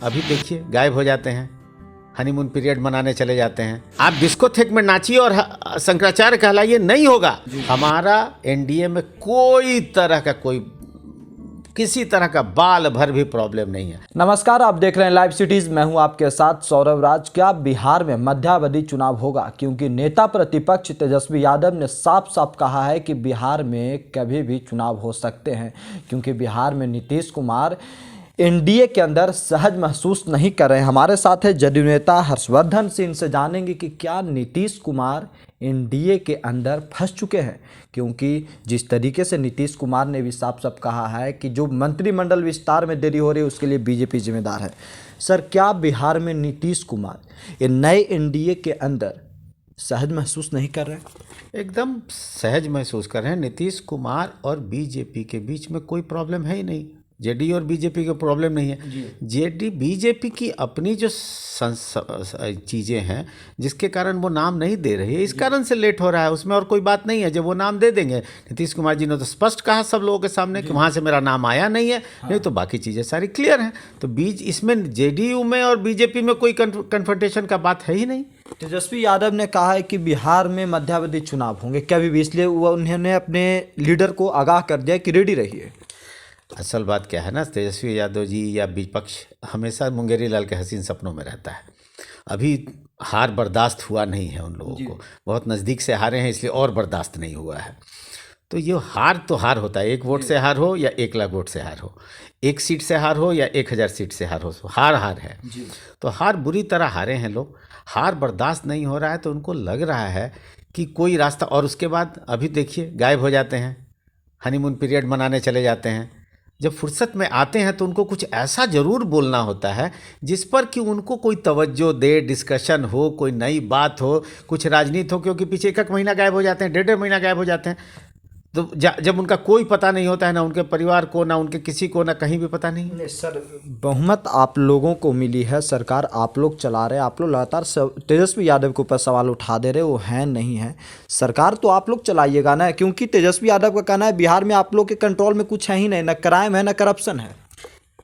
अभी देखिए गायब हो जाते हैं, हनीमून पीरियड मनाने चले जाते हैं। आप डिस्कोथेक में नाचिए और शंकराचार्य कहलाइए, नहीं होगा। हमारा एनडीए में किसी तरह का बाल भर भी प्रॉब्लम नहीं है। नमस्कार, आप देख रहे हैं लाइव सिटीज। मैं हूं आपके साथ सौरभ राज। क्या बिहार में मध्यावधि चुनाव होगा? क्योंकि नेता प्रतिपक्ष तेजस्वी यादव ने साफ साफ कहा है कि बिहार में कभी भी चुनाव हो सकते हैं, क्योंकि बिहार में नीतीश कुमार एनडीए के अंदर सहज महसूस नहीं कर रहे हैं। हमारे साथ है जदयू नेता हर्षवर्धन सिंह। इनसे जानेंगे कि क्या नीतीश कुमार एनडीए के अंदर फंस चुके हैं, क्योंकि जिस तरीके से नीतीश कुमार ने भी साफ साफ कहा है कि जो मंत्रिमंडल विस्तार में देरी हो रही है उसके लिए बीजेपी जिम्मेदार है। सर, क्या बिहार में नीतीश कुमार ये नए एनडीए के अंदर सहज महसूस नहीं कर रहे हैं? एकदम सहज महसूस कर रहे हैं। नीतीश कुमार और बीजेपी के बीच में कोई प्रॉब्लम है ही नहीं। जेडी और बीजेपी का प्रॉब्लम नहीं है। जेडी बीजेपी की अपनी जो चीज़ें हैं जिसके कारण वो नाम नहीं दे रही है, इस कारण से लेट हो रहा है। उसमें और कोई बात नहीं है। जब वो नाम दे देंगे, नीतीश कुमार जी ने तो स्पष्ट कहा सब लोगों के सामने कि वहाँ से मेरा नाम आया नहीं है। नहीं तो बाकी चीज़ें सारी क्लियर हैं। तो इसमें जेडीयू में और बीजेपी में कोई कन्फ्रंटेशन का बात है ही नहीं। तेजस्वी यादव ने कहा है कि बिहार में मध्यावधि चुनाव होंगे कभी भी, इसलिए उन्होंने अपने लीडर को आगाह कर दिया कि रेडी रहिए। असल बात क्या है ना, तेजस्वी यादव जी या विपक्ष हमेशा मुंगेरी लाल के हसीन सपनों में रहता है। अभी हार बर्दाश्त हुआ नहीं है उन लोगों को। बहुत नज़दीक से हारे हैं, इसलिए और बर्दाश्त नहीं हुआ है। तो ये हार तो हार होता है। 1 वोट से हार हो या 1 लाख वोट से हार हो, 1 सीट से हार हो या 1000 सीट से हार हो, हार हार है। तो हार बुरी तरह हारे हैं लोग। हार बर्दाश्त नहीं हो रहा है तो उनको लग रहा है कि कोई रास्ता। और उसके बाद अभी देखिए गायब हो जाते हैं, हनीमून पीरियड मनाने चले जाते हैं। जब फुर्सत में आते हैं तो उनको कुछ ऐसा ज़रूर बोलना होता है जिस पर कि उनको कोई तवज्जो दे, डिस्कशन हो, कोई नई बात हो, कुछ राजनीति हो। क्योंकि पीछे 1 महीना गायब हो जाते हैं, 1.5 महीना गायब हो जाते हैं। तो जब उनका कोई पता नहीं होता है, ना उनके परिवार को, ना उनके किसी को, ना कहीं भी पता नहीं। सर, बहुमत आप लोगों को मिली है, सरकार आप लोग चला रहे हैं, आप लोग लगातार तेजस्वी यादव के ऊपर सवाल उठा दे रहे, वो है नहीं है। सरकार तो आप लोग चलाइएगा ना, क्योंकि तेजस्वी यादव का कहना है बिहार में आप लोग के कंट्रोल में कुछ है ही नहीं, ना क्राइम है ना करप्शन है।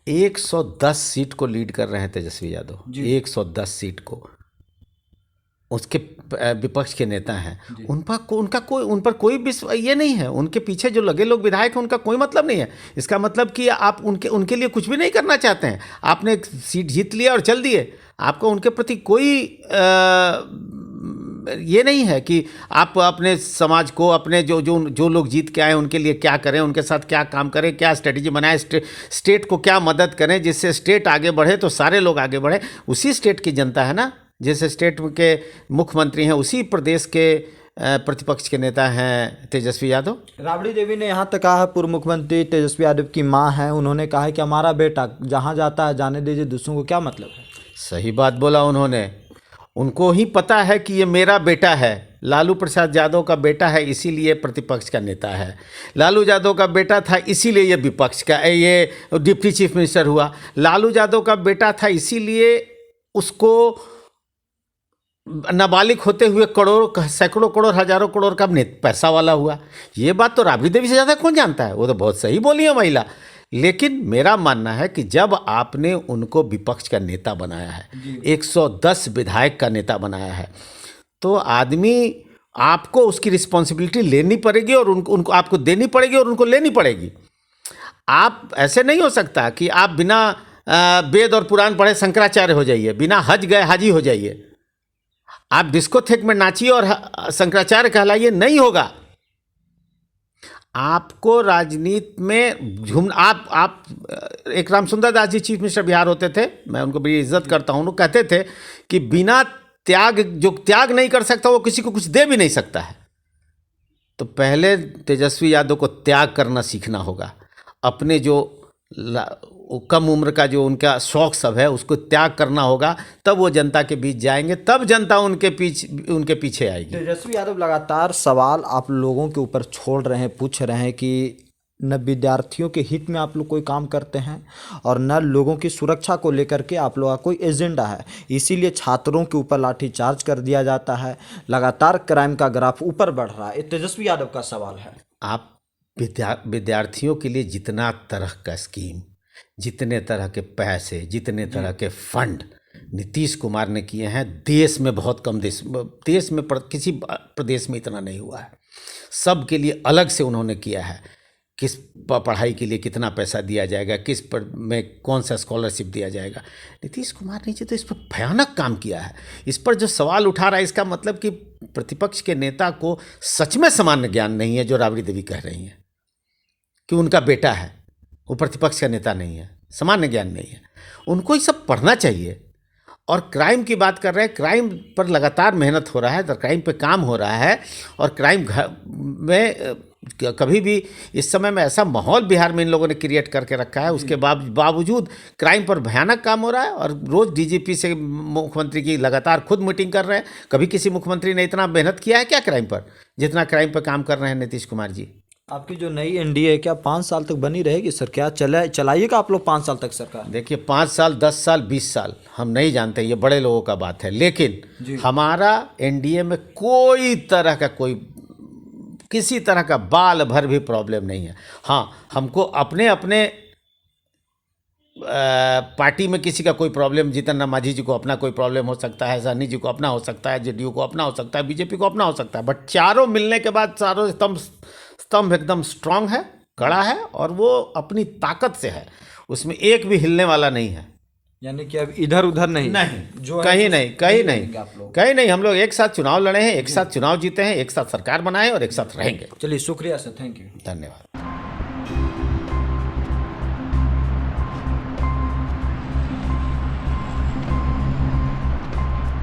110 सीट को लीड कर रहे हैं तेजस्वी यादव, 110 सीट को। उसके विपक्ष के नेता हैं, उन पर कोई ये नहीं है। उनके पीछे जो लगे लोग विधायक हैं, उनका कोई मतलब नहीं है। इसका मतलब कि आप उनके लिए कुछ भी नहीं करना चाहते हैं। आपने एक सीट जीत लिया और चल दिए। आपका उनके प्रति कोई ये नहीं है कि आप अपने समाज को, अपने जो लोग जीत के आए उनके लिए क्या करें, उनके साथ क्या काम करें, क्या स्ट्रेटजी बनाएं, स्टेट को क्या मदद करें जिससे स्टेट आगे बढ़े, तो सारे लोग आगे बढ़े। उसी स्टेट की जनता है ना, जैसे स्टेट के मुख्यमंत्री हैं, उसी प्रदेश के प्रतिपक्ष के नेता हैं तेजस्वी यादव। राबड़ी देवी ने यहाँ तक कहा है, पूर्व मुख्यमंत्री तेजस्वी यादव की माँ है, उन्होंने कहा है कि हमारा बेटा जहाँ जाता है जाने दीजिए, दूसरों को क्या मतलब है। सही बात बोला उन्होंने। उनको ही पता है कि ये मेरा बेटा है। लालू प्रसाद यादव का बेटा है, इसीलिए प्रतिपक्ष का नेता है। लालू यादव का बेटा था, इसीलिए ये विपक्ष का ये डिप्टी चीफ मिनिस्टर हुआ। लालू यादव का बेटा था, इसीलिए उसको नाबालिग होते हुए सैकड़ों करोड़, हजारों करोड़ का पैसा वाला हुआ। ये बात तो राबड़ी देवी से ज़्यादा कौन जानता है। वो तो बहुत सही बोली है महिला। लेकिन मेरा मानना है कि जब आपने उनको विपक्ष का नेता बनाया है, 110 विधायक का नेता बनाया है, तो आदमी आपको उसकी रिस्पॉन्सिबिलिटी लेनी पड़ेगी और उनको आपको देनी पड़ेगी और उनको लेनी पड़ेगी। आप ऐसे नहीं हो सकता कि आप बिना वेद और पुराण पढ़े शंकराचार्य हो जाइए, बिना हज गए हाजी हो जाइए। आप डिस्कोथेक में नाचिए और शंकराचार्य कहलाइए, नहीं होगा। आपको राजनीति में आप एक रामसुंदर दास जी चीफ मिनिस्टर बिहार होते थे, मैं उनको बड़ी इज्जत करता हूँ। वो कहते थे कि बिना त्याग, जो त्याग नहीं कर सकता वो किसी को कुछ दे भी नहीं सकता है। तो पहले तेजस्वी यादव को त्याग करना सीखना होगा। अपने जो कम उम्र का जो उनका शौक सब है उसको त्याग करना होगा, तब वो जनता के बीच जाएंगे, तब जनता उनके पीछे आएगी। तेजस्वी यादव लगातार सवाल आप लोगों के ऊपर छोड़ रहे हैं, पूछ रहे हैं कि न विद्यार्थियों के हित में आप लोग कोई काम करते हैं और न लोगों की सुरक्षा को लेकर के आप लोगों का कोई एजेंडा है, इसीलिए छात्रों के ऊपर लाठीचार्ज कर दिया जाता है। लगातार क्राइम का ग्राफ ऊपर बढ़ रहा है। तेजस्वी यादव का सवाल है, आप विद्यार्थियों के लिए जितना तरह का स्कीम, जितने तरह के पैसे, जितने तरह के फंड नीतीश कुमार ने किए हैं, देश में बहुत कम, देश में किसी प्रदेश में इतना नहीं हुआ है। सब के लिए अलग से उन्होंने किया है। किस पढ़ाई के लिए कितना पैसा दिया जाएगा, किस पर में कौन सा स्कॉलरशिप दिया जाएगा। नीतीश कुमार ने तो इस पर भयानक काम किया है। इस पर जो सवाल उठा रहा है, इसका मतलब कि प्रतिपक्ष के नेता को सच में सामान्य ज्ञान नहीं है, जो राबड़ी देवी कह रही हैं कि उनका बेटा है, वो प्रतिपक्ष का नेता नहीं है, सामान्य ज्ञान नहीं है। उनको ये सब पढ़ना चाहिए। और क्राइम की बात कर रहे हैं, क्राइम पर लगातार मेहनत हो रहा है, तो क्राइम पे काम हो रहा है। और क्राइम में कभी भी इस समय में ऐसा माहौल बिहार में इन लोगों ने क्रिएट करके रखा है, उसके बावजूद क्राइम पर भयानक काम हो रहा है। और रोज़ डीजीपी से मुख्यमंत्री की लगातार खुद मीटिंग कर रहे हैं। कभी किसी मुख्यमंत्री ने इतना मेहनत किया है क्या क्राइम पर, जितना क्राइम पर काम कर रहे हैं नीतीश कुमार जी। आपकी जो नई एनडीए है क्या 5 साल तक बनी रहेगी सर? क्या चलाइएगा आप लोग 5 साल तक सरकार? देखिए, 5 साल, 10 साल, 20 साल हम नहीं जानते, ये बड़े लोगों का बात है। लेकिन हमारा एनडीए में कोई तरह का किसी तरह का बाल भर भी प्रॉब्लम नहीं है। हाँ, हमको अपने पार्टी में किसी का कोई प्रॉब्लम, जीतन राम मांझी जी को अपना कोई प्रॉब्लम हो सकता है, सहनी जी को अपना हो सकता है, जेडीयू को अपना हो सकता है, बीजेपी को अपना हो सकता है, बट चारों मिलने के बाद चारों स्तंभ एकदम स्ट्रांग है, कड़ा है, और वो अपनी ताकत से है, उसमें एक भी हिलने वाला नहीं है। यानी कि अब इधर उधर नहीं, जो कहीं नहीं। हम लोग एक साथ चुनाव लड़े हैं, एक साथ चुनाव जीते हैं, एक साथ सरकार बनाए और एक साथ रहेंगे। चलिए, शुक्रिया सर, थैंक यू, धन्यवाद।